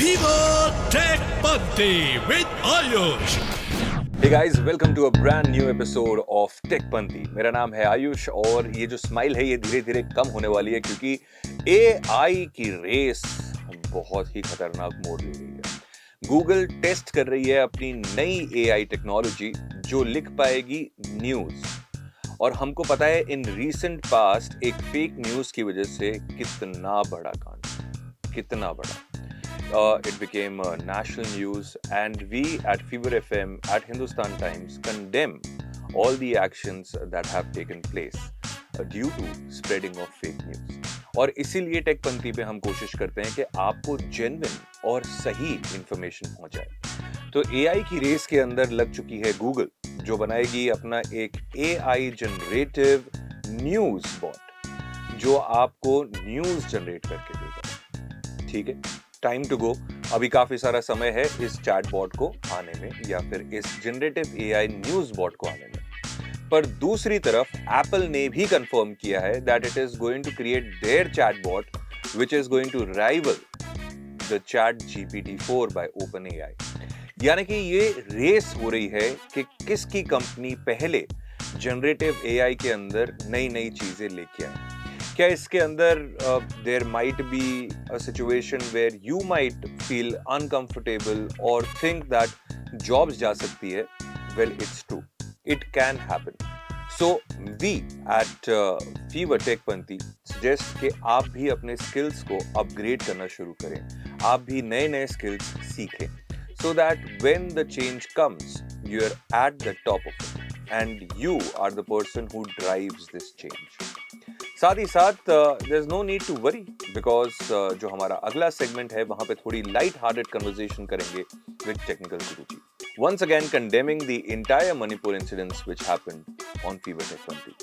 Fever Tech Panti with Ayush. Hey guys, welcome to a brand new episode of Tech Panti. मेरा नाम है आयुष और ये जो स्माइल है ये धीरे धीरे कम होने वाली है क्योंकि AI की रेस बहुत ही खतरनाक मोड़ ले रही है। गूगल टेस्ट कर रही है अपनी नई AI टेक्नोलॉजी जो लिख पाएगी न्यूज़, और हमको पता है इन रीसेंट पास्ट एक फेक न्यूज़ की वजह से कितना बड़ा कांड, कितना बड़ा। It became national news, and we at Fever FM at Hindustan Times condemn all the actions that have taken place due to spreading of fake news. और इसीलिए टेक पंक्ति पे हम कोशिश करते हैं कि आपको जेन्युइन और सही इंफॉर्मेशन पहुंचाए। तो AI की रेस के अंदर लग चुकी है गूगल, जो बनाएगी अपना एक AI जनरेटिव न्यूज बॉट जो आपको न्यूज जनरेट करके देगा। ठीक है, टाइम टू गो। अभी काफी सारा समय है इस चैट बॉट को आने में या फिर इस जनरेटिव AI न्यूज बॉट को आने में। पर दूसरी तरफ एप्पल ने भी कंफर्म किया है that it is going to create their chat bot which is going to rival the chat GPT-4 by OpenAI। यानी कि ये रेस हो रही है कि किसकी कंपनी पहले जनरेटिव AI के अंदर नई नई चीजें लेके आए। क्या इसके अंदर there might be a situation where you might feel uncomfortable or think that jobs जा सकती है? Well, it's true. It can happen. So we at Fever Tech Panti suggest कि आप भी अपने skills को upgrade करना शुरू करें, आप भी नए नए skills सीखें, so that when the change comes, you are at the top of it and you are the person who drives this change. साथ ही साथ there's no need to worry because जो हमारा अगला सेगमेंट है वहां पे थोड़ी लाइट हार्टेड कन्वर्सेशन करेंगे with technical Guruji. Once again condemning the entire Manipur incidents which happened on Fever Tech Panti.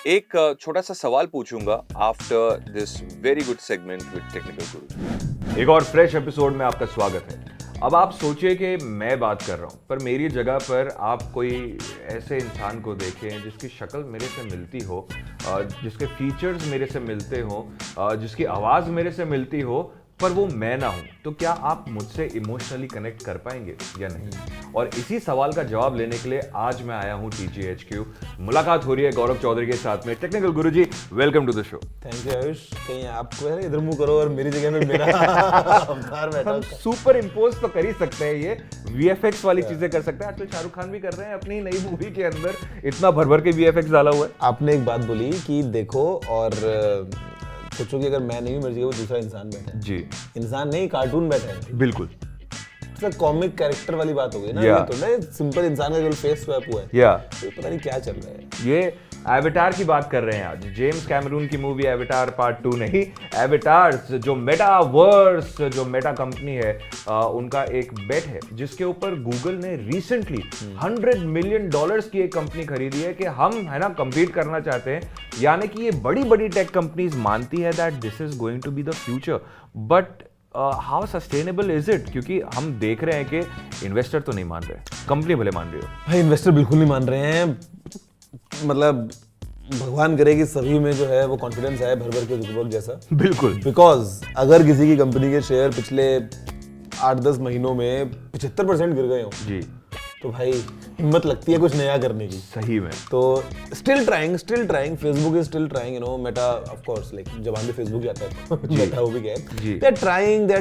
एक छोटा सा सवाल पूछूंगा after this very good segment with technical गुरुजी. एक और फ्रेश एपिसोड में आपका स्वागत है। अब आप सोचिए कि मैं बात कर रहा हूँ, पर मेरी जगह पर आप कोई ऐसे इंसान को देखें जिसकी शक्ल मेरे से मिलती हो, जिसके फीचर्स मेरे से मिलते हो, जिसकी आवाज़ मेरे से मिलती हो, पर वो मैं ना हूँ, तो क्या आप मुझसे इमोशनली कनेक्ट कर पाएंगे या नहीं? और इसी सवाल का जवाब लेने के लिए आज मैं आया हूँ TGHQ। मुलाकात हो रही है गौरव चौधरी के साथ में। Technical Guruji, welcome to the show. Thank you Ayush. कहीं आपको है इधर मुंह करो और मेरी जगह में मेरा अवतार बैठा। हम सुपर इम्पोज तो कर ही सकते हैं, ये VFX वाली चीजें कर सकते हैं। आजकल शाहरुख खान भी कर रहे हैं अपनी नई मूवी के अंदर, इतना भर भर के VFX डाला हुआ है। आपने एक बात बोली कि देखो और सोचो कि अगर मैं नहीं हूँ मेरी जगह वो दूसरा इंसान बैठा है। जी, इंसान नहीं, कार्टून बैठा है। बिल्कुल कॉमिक कैरेक्टर वाली बात हो गई ना। Yeah. ये तो ना सिंपल इंसान का जो फेस स्वैप हुआ है। तो पता नहीं क्या चल रहा है। ये एवेटार की बात कर रहे हैं आज। जेम्स कैमरून की मूवी एवेटार पार्ट 2 नहीं, एवेटार्स जो मेटावर्स, जो मेटा कंपनी है, उनका एक बेट है जिसके ऊपर गूगल ने रिसेंटली $100 मिलियन की एक कंपनी खरीदी है कि हम है ना कम्पीट करना चाहते हैं। यानी कि ये बड़ी बड़ी टेक कंपनीज मानती है that this is going to be the future, but how sustainable is it? क्योंकि हम देख रहे हैं कि इन्वेस्टर तो नहीं मान रहे, कंपनी भले मान रही हो। भाई इन्वेस्टर बिल्कुल नहीं मान रहे हैं। मतलब भगवान करे कि सभी में जो है वो कॉन्फिडेंस आए भर भर के जुकबर्ग जैसा। बिल्कुल, बिकॉज अगर किसी की कंपनी के शेयर पिछले 8-10 महीनों में 75% गिर गए हो जी, तो भाई हिम्मत लगती है कुछ नया करने की। सही में। तो still trying Facebook is still trying, you know. Meta of course like जबान पे फेसबुक जाता है मेटा वो भी गया। They are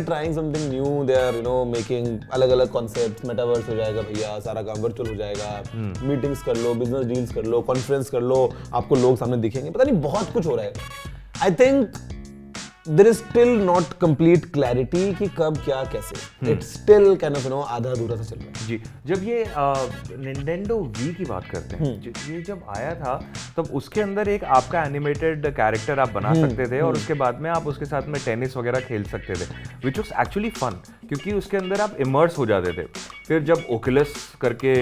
trying something new, they are you know making अलग अलग कॉन्सेप्ट्स। मेटावर्स हो जाएगा भैया, सारा काम वर्चुअल हो जाएगा। मीटिंग्स कर लो, बिजनेस डील्स कर लो, कॉन्फ्रेंस कर लो, आपको लोग सामने दिखेंगे। पता नहीं बहुत कुछ हो रहा है। I think there is still not complete clarity कि कब क्या कैसे। It's still kind of, you know, आधा अधूरा सा चल रहा है। जी, जब ये Nintendo Wii की बात करते हैं, ये जब आया था तब उसके अंदर एक आपका एनिमेटेड कैरेक्टर आप बना सकते थे और उसके बाद में आप उसके साथ में टेनिस वगैरह खेल सकते थे, which was actually fun, क्योंकि उसके अंदर आप इमर्स हो जाते थे। फिर जब ओकुलस करके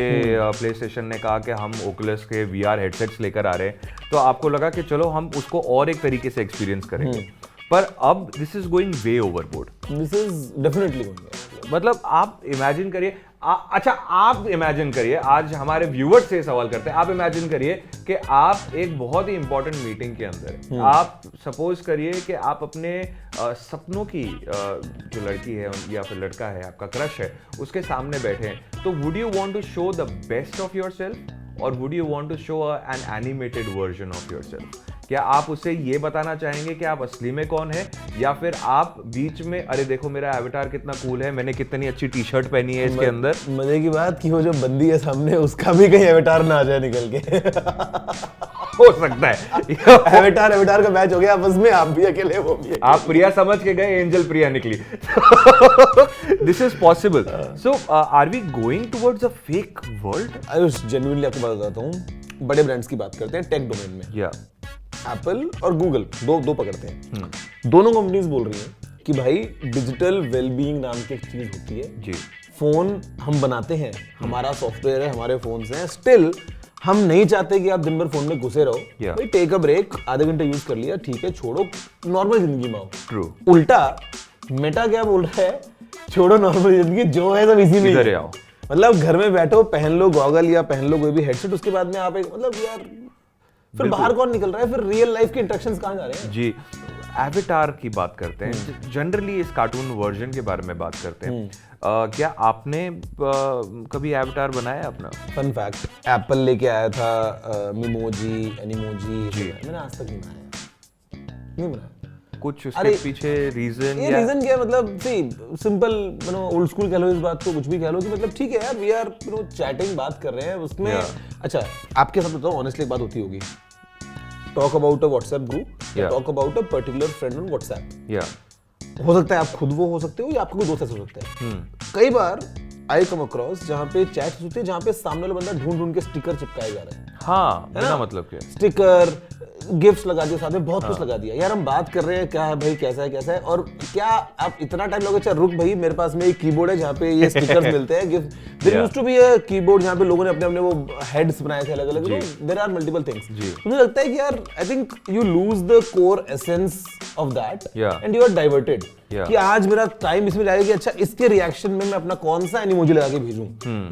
PlayStation ने कहा कि हम ओकुलस के VR हेडसेट्स लेकर आ रहे हैं, तो आपको लगा कि चलो हम उसको और एक तरीके से एक्सपीरियंस करेंगे। पर अब this is going way overboard. This is definitely going. मतलब आप इमेजिन करिए, अच्छा आप इमेजिन करिए, आज हमारे व्यूअर्स से सवाल करते हैं, आप इमेजिन करिए कि आप एक बहुत ही इंपॉर्टेंट मीटिंग के अंदर हैं। आप सपोज करिए कि आप अपने सपनों की जो लड़की है या फिर लड़का है, आपका क्रश है, उसके सामने बैठे हैं, तो would you want to show the best of yourself और would you want to show an animated version of yourself? क्या आप उसे ये बताना चाहेंगे कि आप असली में कौन है, या फिर आप बीच में अरे देखो मेरा एवेटार कितना कूल है, मैंने कितनी अच्छी टी शर्ट पहनी है इसके अंदर? मजे की बात कि वो जो बंदी है सामने उसका भी कहीं एवेटार ना आ जाए निकल के। हो सकता है एवेटार का मैच हो गया आपस में, आप भी अकेले वो भी अकेले। आप प्रिया समझ के गए, एंजल प्रिया निकली। This is possible. So are we going towards a fake world? Ayush genuinely आपको बताता हूँ, बड़े ब्रांड्स की बात करते हैं टेक डोमेन में, या एप्पल और गूगल दो पकड़ते हैं। दोनों कंपनीज बोल रही हैं कि भाई डिजिटल वेलबीइंग नाम की एक चीज होती है जी। फोन हम बनाते हैं, हमारा सॉफ्टवेयर है, हमारे फोन हैं, स्टिल हम नहीं चाहते कि आप दिन भर फोन में घुसे रहो। भाई टेक अ ब्रेक, आधे घंटे यूज कर लिया, ठीक है, छोड़ो, नॉर्मल जिंदगी में आओ। ट्रू। उल्टा मेटा क्या बोल रहा है, छोड़ो नॉर्मल जिंदगी, जो है सब इसी में इधर आओ। मतलब घर में बैठो, पहन लो गॉगल या पहन लो कोई भी हेडसेट, उसके बाद में आप एक मतलब यार फिर बाहर कौन निकल रहा है, फिर रियल लाइफ के इंटरेक्शंस कहाँ जा रहे हैं? जी, एवेटार की बात करते हैं, जनरली इस कार्टून वर्जन के बारे में बात करते हैं। क्या आपने कभी एवेटार बनाया अपना? फन फैक्ट, एप्पल लेके आया था मिमोजी, एनिमोजी, मैंने आज तक नहीं बनाया। कुछ उसके पीछे रीजन? ये रीजन क्या है, मतलब सी सिंपल, ओल्ड स्कूल कह लो इस बात को, कुछ भी कह लो कि मतलब ठीक है यार, वी आर चैटिंग, बात कर रहे हैं उसमें। अच्छा आपके साथ बताओ, ऑनेस्टली एक बात होती होगी, talk about a WhatsApp group या talk about a particular friend on WhatsApp. हो सकता है आप खुद वो हो सकते हो या आपके कोई दोस्त ऐसे हो सकते हैं। कई बार आई कम अक्रॉस जहाँ पे चैट होती है, जहाँ पे सामने वाला बंदा ढूंढ ढूंढ के स्टिकर चिपकाए जा रहे हैं। हाँ, है ना, मतलब क्या स्टिकर, गिफ्ट्स लगा दिए साथ में, बहुत कुछ लगा दिया। यार हम बात कर रहे हैं क्या है भाई, कैसा है, और क्या आप इतना टाइम लोगे? अच्छा रुक भाई, मेरे पास में एक कीबोर्ड है जहाँ पे ये स्टिकर्स मिलते हैं, gift. There used to be a keyboard जहाँ पे लोगों ने अपने अपने वो हेड्स बनाए थे अलग अलग। There are multiple things. मुझे लगता है कि यार I think you lose the core essence of that and you are diverted कि आज मेरा टाइम इसमें जाएगा कि अच्छा इसके रिएक्शन में मैं अपना कौन सा एनिमोजी लगा के भेजूं,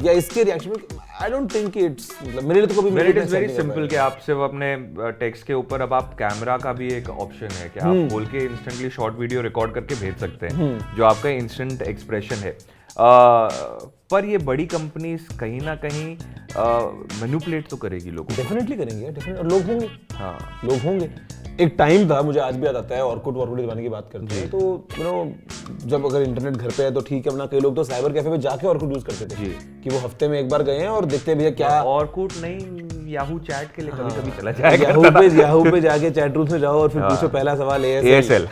या इसके रिएक्शन में। आई डोंट थिंक इट्स, मतलब मेरे लिए तो कभी इट इज वेरी सिंपल कि आप सिर्फ अपने टेक्स्ट के ऊपर, अब आप कैमरा का भी एक ऑप्शन है कि आप खोल के इंस्टेंटली शॉर्ट वीडियो रिकॉर्ड करके भेज सकते हैं, जो आपका इंस्टेंट एक्सप्रेशन है। पर ये बड़ी कंपनीज कहीं ना कहीं मैनिपुलेट तो करेगी लोगों को। डेफिनेटली करेंगे, डेफिनेटली, और लोग होंगे। हाँ, लोग होंगे। एक टाइम था, मुझे आज भी याद आता है, ऑर्कुट के जमाने की बात करते हैं तो जब अगर इंटरनेट घर पे है तो ठीक है, अपना कई लोग तो साइबर कैफे पे जाके ऑर्कुट यूज करते थे कि वो हफ्ते में एक बार गए हैं और देखते हैं भैया क्या। ऑर्कुट नहीं, याहू चैट के लिए कभी कभी चला जाएगा। याहू पे जाके चैट रूम में जाओ और फिर पूछो पहला सवाल एएसएल।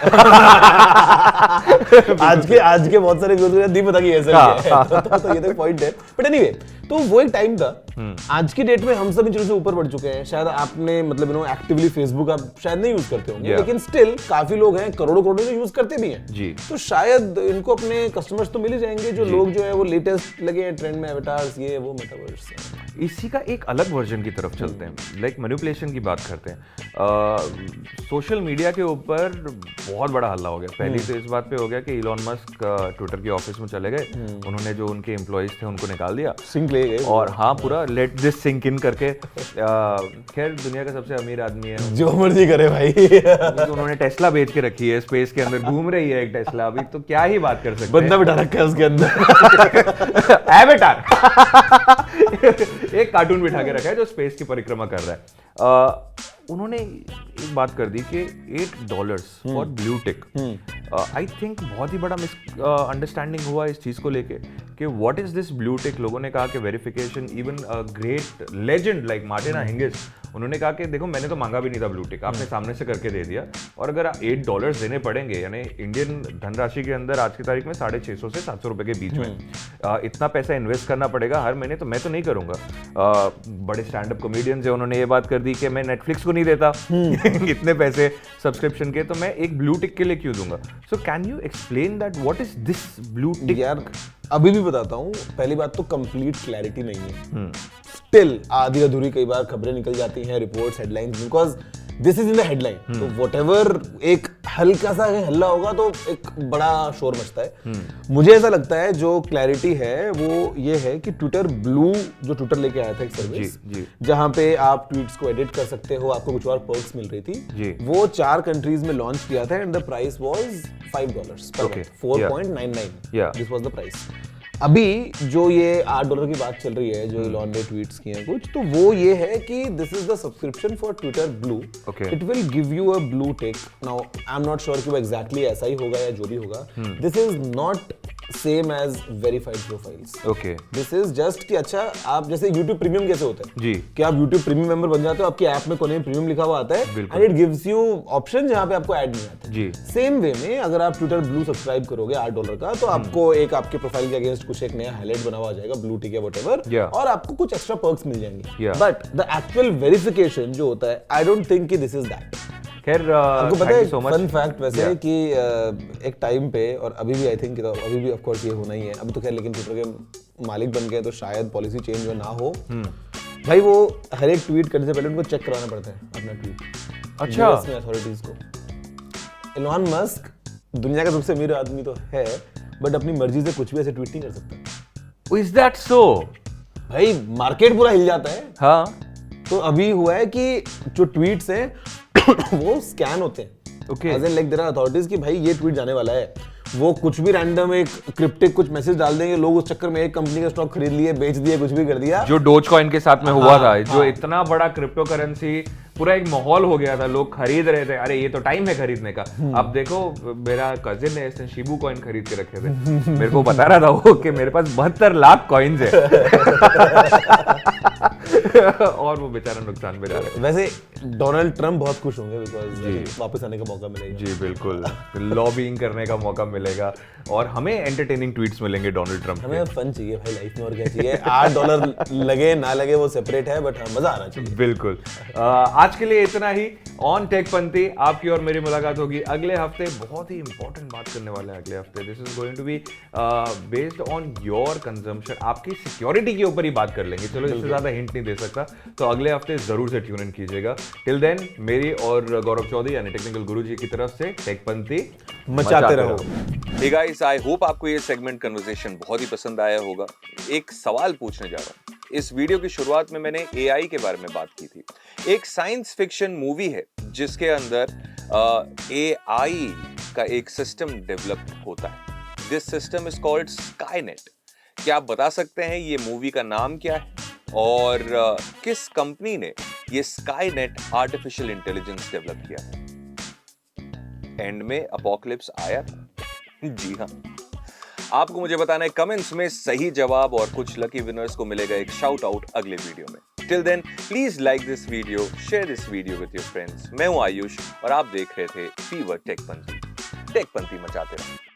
आज के बहुत सारे नहीं पता कि एएसएल क्या है, तो ये तो पॉइंट है। बट एनीवे, तो वो एक टाइम था। आज की डेट में हम सब इन चीजों से ऊपर बढ़ चुके हैं। शायद आपने मतलब एक्टिवली फेसबुक आप शायद नहीं यूज करते होंगे, लेकिन स्टिल काफी लोग हैं, करोड़ों जो यूज करते भी हैं जी। तो शायद इनको अपने कस्टमर्स तो मिल ही जाएंगे जो लोग जो है वो लेटेस्ट लगे हैं ट्रेंड में, एवेटार्स, ये वो मेटावर्स। इसी का एक अलग वर्जन की तरफ चलते हैं, लाइक मैनिपुलेशन की बात करते हैं। सोशल मीडिया के ऊपर बहुत बड़ा हल्ला हो गया। पहली तो इस बात पे हो गया कि इलॉन मस्क ट्विटर के ऑफिस में चले गए, उन्होंने जो उनके एम्प्लॉइज थे उनको निकाल दिया, सिंक ले गए, और हाँ पूरा लेट दिस सिंक इन करके। खैर दुनिया का सबसे अमीर आदमी है, जो मर्जी करे भाई। तो उन्होंने टेस्ला बेच के रखी है, स्पेस के अंदर घूम रही है एक टेस्ला, अभी तो क्या ही बात कर सकते हैं। बंदा बिठा रखा है उसके अंदर। एवेटार एक कार्टून बिठा के रखा है जो स्पेस की परिक्रमा कर रहा है। उन्होंने एक बात कर दी कि $8 for blue tick. I think बहुत ही बड़ा मिस अंडरस्टैंडिंग हुआ इस चीज को लेके कि what is this blue tick. लोगों ने कहा कि verification, even great legend like Martina Hingis, उन्होंने कहा कि देखो मैंने तो मांगा भी नहीं था ब्लू टिक, आपने सामने से करके दे दिया, और अगर $8 देने पड़ेंगे, यानी इंडियन धनराशि के अंदर आज की तारीख में 650 से 700 रुपए के बीच में इतना पैसा इन्वेस्ट करना पड़ेगा हर महीने, तो मैं तो नहीं करूंगा। बड़े स्टैंड अप कॉमेडियंस है, उन्होंने ये बात कर दी कि मैं नेटफ्लिक्स को नहीं देता इतने पैसे सब्सक्रिप्शन के, तो मैं एक ब्लू टिक के लिए क्यों दूंगा। So can you explain that what is this blue tick? यार अभी भी बताता हूँ। पहली बात तो कंप्लीट क्लैरिटी नहीं है, स्टिल आधी अधूरी कई बार खबरें निकल जाती हैं, reports, headlines, because this is in the headline. तो व्हाटएवर एक हल्का सा अगर हल्ला होगा तो एक बड़ा शोर मचता है। मुझे ऐसा लगता है जो क्लैरिटी है वो ये है कि ट्विटर ब्लू जो ट्विटर लेके आया था एक सर्विस जहां पे आप ट्वीट्स को एडिट कर सकते हो, आपको कुछ और पर्क्स मिल रही थी, वो 4 कंट्रीज में लॉन्च किया था and the price was $5 per month, 4.99 this was the price. अभी जो ये $8 की बात चल रही है जो इलॉन ने ट्वीट्स किए हैं कुछ, तो वो ये है कि this is the subscription for Twitter blue, it will give you a blue tick. Now I am not sure कि वो एग्जैक्टली ऐसा ही होगा या जो भी होगा, this is not same as verified profiles. Okay, this is just कि अच्छा आप जैसे YouTube प्रीमियम कैसे होता है जी, कि आप YouTube प्रीमियम मेंबर बन जाते हो, आपकी ऐप में कोने में प्रीमियम लिखा हुआ आता है and it gives you option जहां पे आपको ऐड नहीं आता जी। सेम वे में अगर आप ट्विटर ब्लू सब्सक्राइब करोगे $8 का, तो आपको एक आपके प्रोफाइल के अगेंस्ट कुछ एक नया हाईलाइट बना हुआ आ जाएगा, ब्लू टिक या व्हाटएवर, और आपको कुछ एक्स्ट्रा पर्क्स मिल जाएंगे। बट द एक्चुअल वेरिफिकेशन जो होता है, आई डोंट थिंक कि दिस इज दैट। खैर आपको पता है फन फैक्ट वैसे कि एक टाइम पे, और अभी भी आई थिंक अभी भी ऑफ कोर्स ये होना ही है, अभी तो खैर लेकिन ट्विटर के मालिक बन गए तो शायद पॉलिसी चेंज हो ना हो, भाई वो हर एक ट्वीट करने से पहले उनको चेक कराना पड़ता है अपना ट्वीट। अच्छा, अथॉरिटीज को। इलॉन मस्क दुनिया का सबसे अमीर आदमी तो है, बट अपनी मर्जी से कुछ भी ऐसे ट्वीट नहीं कर सकता। Is that so? भाई मार्केट पूरा हिल जाता है। हाँ, तो अभी हुआ है कि जो ट्वीट्स हैं वो स्कैन होते हैं। Okay, as in like there are authorities कि भाई ये ट्वीट जाने वाला है, वो कुछ भी रैंडम एक क्रिप्टिक कुछ मैसेज डाल देंगे, लोग उस चक्कर में एक कंपनी का स्टॉक खरीद लिए, बेच दिए, कुछ भी कर दिया। जो डोज कॉइन के साथ में हुआ था, जो इतना बड़ा क्रिप्टो करेंसी, पूरा एक माहौल हो गया था, लोग खरीद रहे थे, अरे ये तो टाइम है खरीदने का। अब देखो मेरा कजिन ने इसने शिबू कॉइन खरीद के रखे थे, मेरे को बता रहा था वो कि मेरे पास 72 लाख कॉइन्स है। और वो बेचारा नुकसान में जा रहा है। वैसे डोनाल्ड ट्रम्प बहुत खुश होंगे बिकॉज़ वापस आने का मौका मिलेगा। जी बिल्कुल, लॉबिंग करने का मौका मिलेगा और हमें एंटरटेनिंग ट्वीट्स मिलेंगे डोनाल्ड ट्रम्प के। हमें फन चाहिए भाई लाइफ में, और क्या चाहिए। $8 लगे ना लगे वो सेपरेट है, बट मजा आना चाहिए। बिल्कुल। आज के लिए इतना ही। ऑन टेकपंथी आपकी और मेरी मुलाकात होगी अगले हफ्ते। बहुत ही इंपॉर्टेंट बात करने वाले हैं अगले हफ्ते। This is going to be based on your consumption, आपकी सिक्योरिटी के ऊपर ही बात कर लेंगे। चलो इससे ज्यादा हिंट नहीं दे सकता, तो अगले हफ्ते जरूर से ट्यून इन कीजिएगा। टिल देन मेरी और गौरव चौधरी यानी टेक्निकल गुरुजी की तरफ से टेकपंथी मचाते रहो। हे गाइस, आई होप आपको ये सेगमेंट कन्वर्सेशन बहुत ही पसंद आया होगा। एक सवाल पूछने जा रहा हूँ। इस वीडियो की शुरुआत में मैंने एआई के बारे में बात की थी। एक साइंस फिक्शन मूवी है जिसके अंदर एआई का एक सिस्टम डेवलप होता है। This system is called Skynet. क्या आप बता सकते हैं ये मूवी का नाम क्या है और किस कंपनी ने ये स्काईनेट आर्टिफिशियल इंटेलिजेंस डेवलप किया है? एंड में अपोकलिप्स आया था। जी हाँ, आपको मुझे बताना है कमेंट्स में सही जवाब, और कुछ लकी विनर्स को मिलेगा एक शाउट आउट अगले वीडियो में। Till then please like this video, share this video with your friends. मैं हूं आयुष और आप देख रहे थे फीवर टेकपंथी। टेकपंथी मचाते रहो।